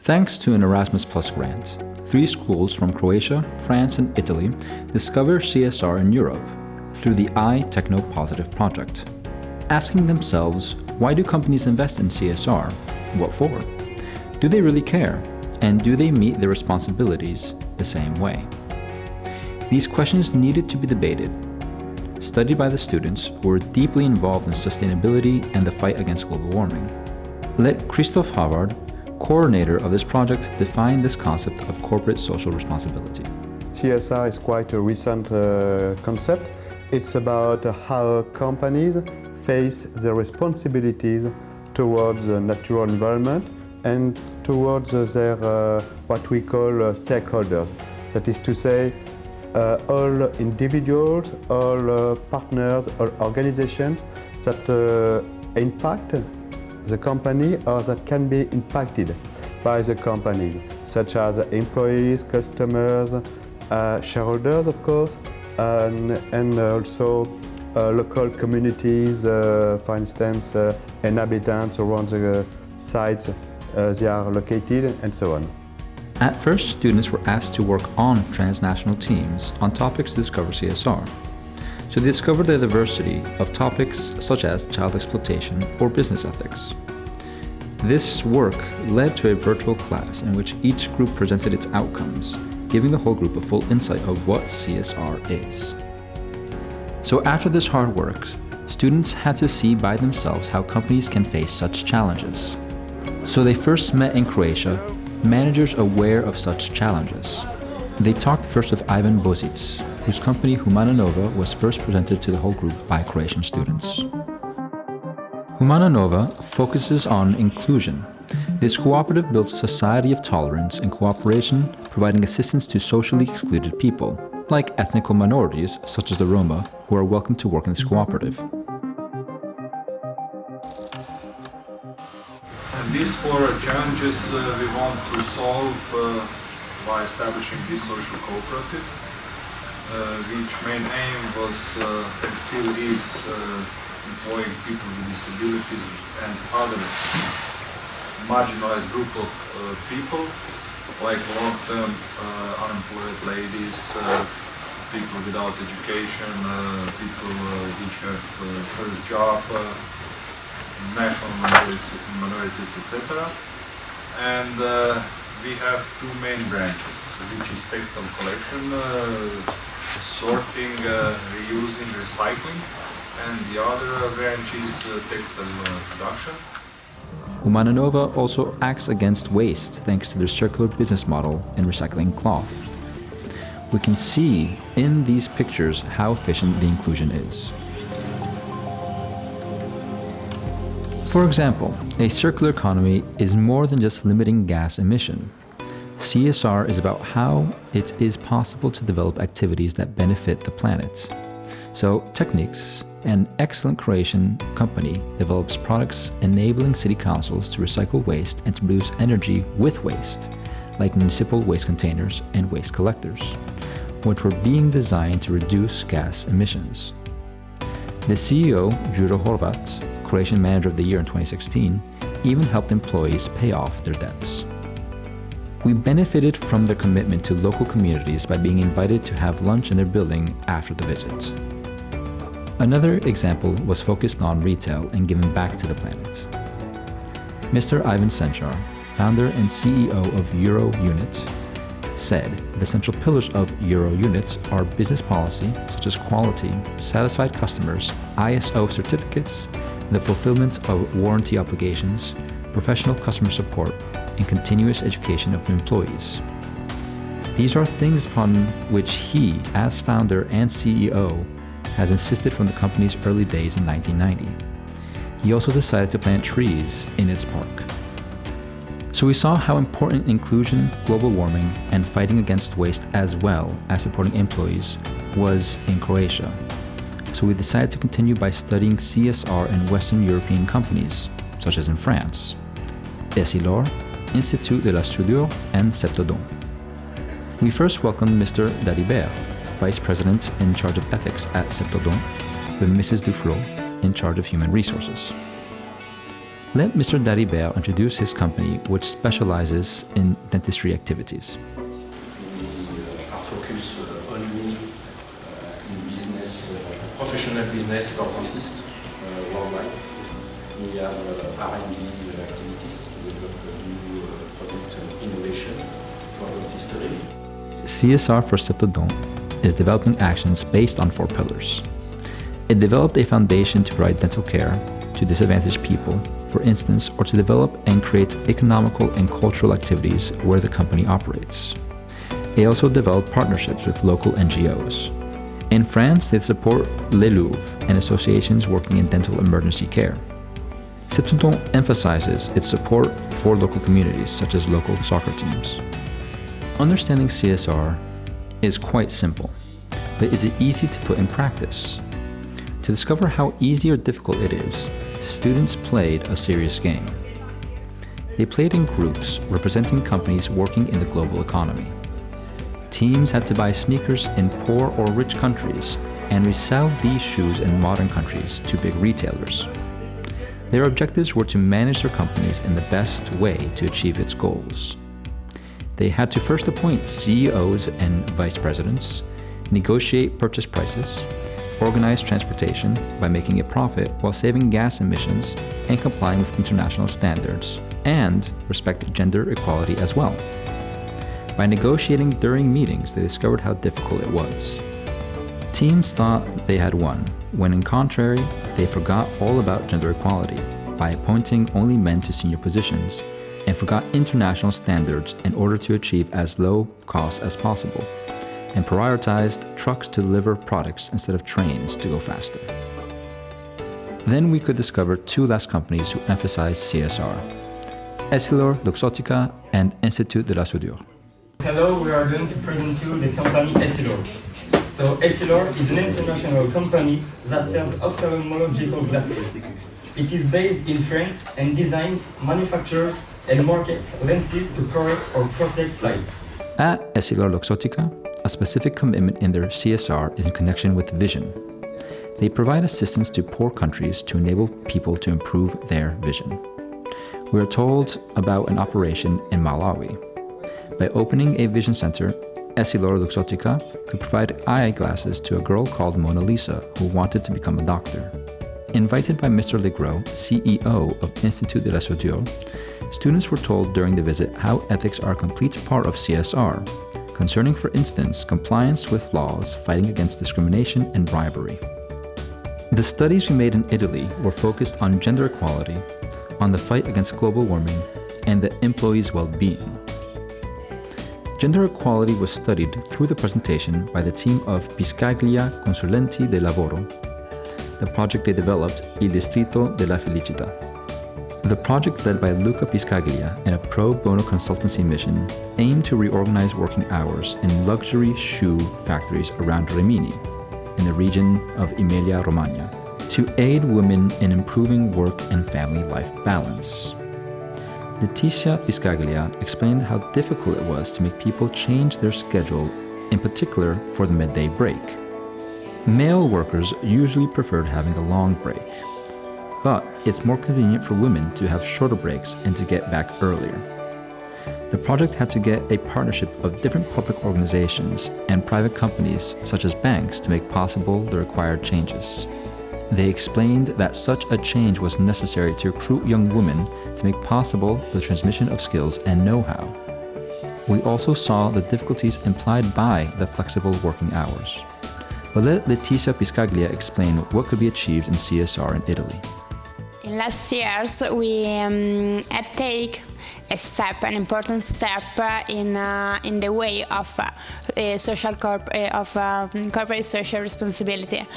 Thanks to an Erasmus Plus grant, 3 schools from Croatia, France, and Italy discover CSR in Europe through the iTechnoPositive project. Asking themselves, why do companies invest in CSR? What for? Do they really care? And do they meet their responsibilities the same way? These questions needed to be debated, studied by the students who were deeply involved in sustainability and the fight against global warming. Let Christoph Havard, coordinator of this project, define this concept of corporate social responsibility. CSR is quite a recent concept. It's about how companies face their responsibilities towards the natural environment and towards their what we call stakeholders. That is to say, all individuals, all partners, all organizations that impact the company or that can be impacted by the company, such as employees, customers, shareholders, of course, and also local communities, for instance, inhabitants around the sites they are located, and so on. At first, students were asked to work on transnational teams on topics to discover CSR. So they discovered the diversity of topics such as child exploitation or business ethics. This work led to a virtual class in which each group presented its outcomes, giving the whole group a full insight of what CSR is. So after this hard work, students had to see by themselves how companies can face such challenges. So they first met in Croatia, managers aware of such challenges. They talked first with Ivan Bozic, whose company Humana Nova was first presented to the whole group by Croatian students. Humana Nova focuses on inclusion. This cooperative builds a society of tolerance and cooperation, providing assistance to socially excluded people, like ethnic minorities such as the Roma, who are welcome to work in this cooperative. And these 4 challenges we want to solve by establishing this social cooperative, which main aim was and still is employing people with disabilities and other marginalized group of people, like long-term unemployed ladies, people without education, people which have first job, national minorities, etc. And we have 2 main branches, which is textile collection, sorting, reusing, recycling, and the other branch is textile production. Humana Nova also acts against waste thanks to their circular business model in recycling cloth. We can see in these pictures how efficient the inclusion is. For example, a circular economy is more than just limiting gas emission. CSR is about how it is possible to develop activities that benefit the planet. So, Techniques, an excellent Croatian company, develops products enabling city councils to recycle waste and to produce energy with waste, like municipal waste containers and waste collectors, which were being designed to reduce gas emissions. The CEO, Juro Horvat, Croatian Manager of the Year in 2016, even helped employees pay off their debts. We benefited from their commitment to local communities by being invited to have lunch in their building after the visit. Another example was focused on retail and giving back to the planet. Mr. Ivan Senchar, founder and CEO of Euro Unit, said the central pillars of Euro Units are business policy, such as quality, satisfied customers, ISO certificates, the fulfillment of warranty obligations, professional customer support, and continuous education of employees. These are things upon which he, as founder and CEO, has insisted from the company's early days in 1990. He also decided to plant trees in its park. So we saw how important inclusion, global warming, and fighting against waste as well as supporting employees was in Croatia. So we decided to continue by studying CSR in Western European companies, such as in France, Essilor, Institut de la Soudure, and Septodon. We first welcomed Mr. Dalibert, Vice President in charge of ethics at Septodon, with Mrs. Duflo in charge of human resources. Let Mr. Daribert introduce his company, which specializes in dentistry activities. We are focused only in business, professional business for dentists worldwide. We have R&D activities to develop new product innovation for dentistry. CSR for Septodont is developing actions based on 4 pillars. It developed a foundation to provide dental care to disadvantaged people, for instance, or to develop and create economical and cultural activities where the company operates. They also developed partnerships with local NGOs. In France, they support Le Louvre and associations working in dental emergency care. Septodont emphasizes its support for local communities, such as local soccer teams. Understanding CSR is quite simple, but is it easy to put in practice? To discover how easy or difficult it is, students played a serious game. They played in groups representing companies working in the global economy. Teams had to buy sneakers in poor or rich countries and resell these shoes in modern countries to big retailers. Their objectives were to manage their companies in the best way to achieve its goals. They had to first appoint CEOs and vice presidents, negotiate purchase prices, organize transportation by making a profit while saving gas emissions and complying with international standards, and respect gender equality as well. By negotiating during meetings, they discovered how difficult it was. Teams thought they had won, when in contrary, they forgot all about gender equality by appointing only men to senior positions and forgot international standards in order to achieve as low costs as possible, and prioritized trucks to deliver products instead of trains to go faster. Then we could discover 2 last companies who emphasize CSR: Essilor Luxottica and Institut de la Soudure. Hello, we are going to present you the company Essilor. So Essilor is an international company that sells ophthalmological glasses. It is based in France and designs, manufactures and markets lenses to correct or protect sight. At Essilor Luxottica, a specific commitment in their CSR is in connection with vision. They provide assistance to poor countries to enable people to improve their vision. We are told about an operation in Malawi. By opening a vision center, Essilor Luxottica could provide eyeglasses to a girl called Mona Lisa who wanted to become a doctor. Invited by Mr. Legros, CEO of Institut de la Soudure, students were told during the visit how ethics are a complete part of CSR, concerning, for instance, compliance with laws fighting against discrimination and bribery. The studies we made in Italy were focused on gender equality, on the fight against global warming, and the employees' well-being. Gender equality was studied through the presentation by the team of Piscaglia Consulenti del Lavoro, the project they developed, Il Distrito della Felicità. The project, led by Luca Piscaglia in a pro bono consultancy mission, aimed to reorganize working hours in luxury shoe factories around Rimini, in the region of Emilia-Romagna, to aid women in improving work and family life balance. Letizia Piscaglia explained how difficult it was to make people change their schedule, in particular for the midday break. Male workers usually preferred having a long break, but it's more convenient for women to have shorter breaks and to get back earlier. The project had to get a partnership of different public organizations and private companies such as banks to make possible the required changes. They explained that such a change was necessary to recruit young women to make possible the transmission of skills and know-how. We also saw the difficulties implied by the flexible working hours. But let Letizia Piscaglia explain what could be achieved in CSR in Italy. In last years, we had take an important step in the way of corporate social responsibility,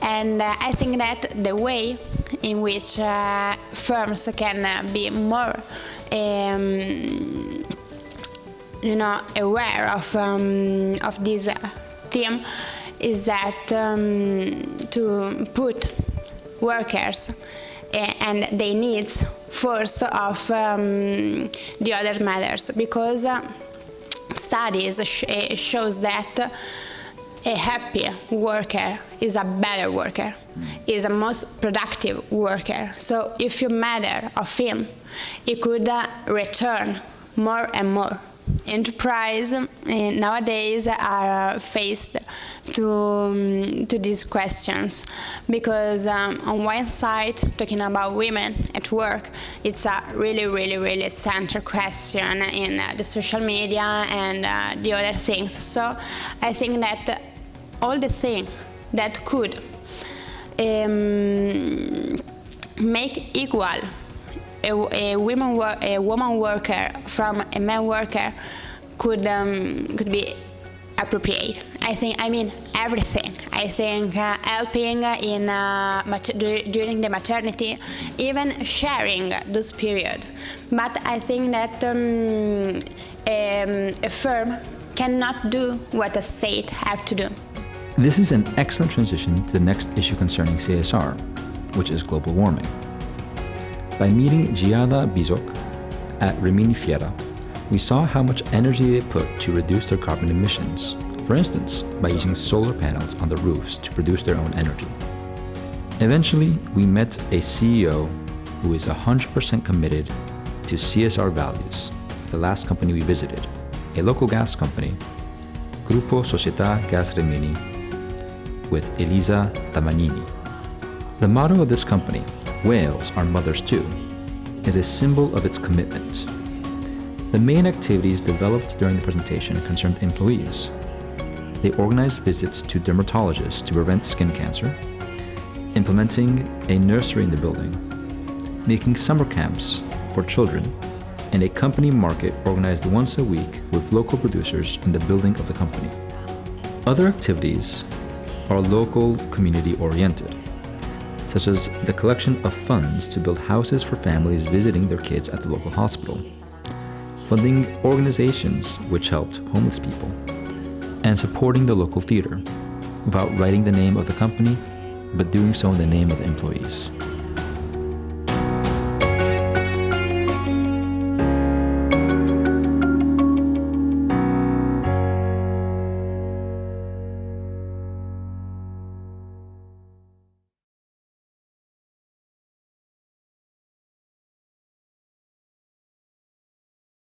and I think that the way in which firms can be more, aware of this theme is that to put workers and their needs first of the other matters, because studies shows that a happy worker is a better worker, is a most productive worker. So if you matter of him, he could return more and more. Enterprise nowadays are faced to these questions because on one side, talking about women at work, it's a really central question in the social media and the other things. So I think that all the things that could make equal a woman worker from a man worker could be appropriate. I mean everything. I think helping in during the maternity, even sharing this period. But I think that a firm cannot do what a state have to do. This is an excellent transition to the next issue concerning CSR, which is global warming. By meeting Giada Bizok at Rimini Fiera, we saw how much energy they put to reduce their carbon emissions, for instance, by using solar panels on the roofs to produce their own energy. Eventually, we met a CEO who is 100% committed to CSR values, the last company we visited, a local gas company, Gruppo Società Gas Rimini, with Elisa Tamanini. The motto of this company, "Whales are mothers too," is a symbol of its commitment. The main activities developed during the presentation concerned employees. They organized visits to dermatologists to prevent skin cancer, implementing a nursery in the building, making summer camps for children, and a company market organized once a week with local producers in the building of the company. Other activities are local community-oriented, such as the collection of funds to build houses for families visiting their kids at the local hospital, funding organizations which helped homeless people, and supporting the local theater, without writing the name of the company, but doing so in the name of the employees.